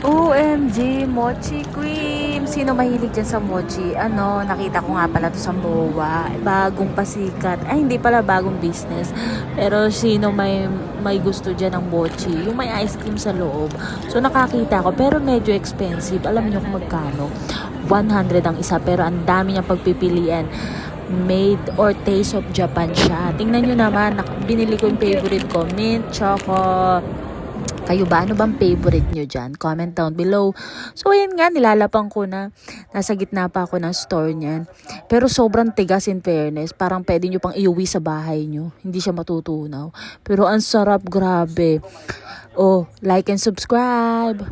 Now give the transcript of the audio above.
OMG, mochi cream. Sino mahilig dyan sa mochi? Nakita ko nga pala to sa MOA. Bagong pasikat. Ay, hindi pala bagong business. Pero sino may gusto dyan ng mochi? Yung may ice cream sa loob. So, nakakita ko. Pero medyo expensive. Alam niyo kung magkano? 100 ang isa. Pero ang dami niyang pagpipilian. Made or Taste of Japan siya. Tingnan nyo naman. Binili ko yung favorite ko. Mint, choco. Kayo ba? Ano bang favorite nyo dyan? Comment down below. So, ayan nga, nilalapang ko na. Nasa gitna pa ako ng store niyan. Pero sobrang tigas in fairness. Parang pwede nyo pang iuwi sa bahay nyo. Hindi siya matutunaw. Pero ang sarap, grabe. Oh, like and subscribe.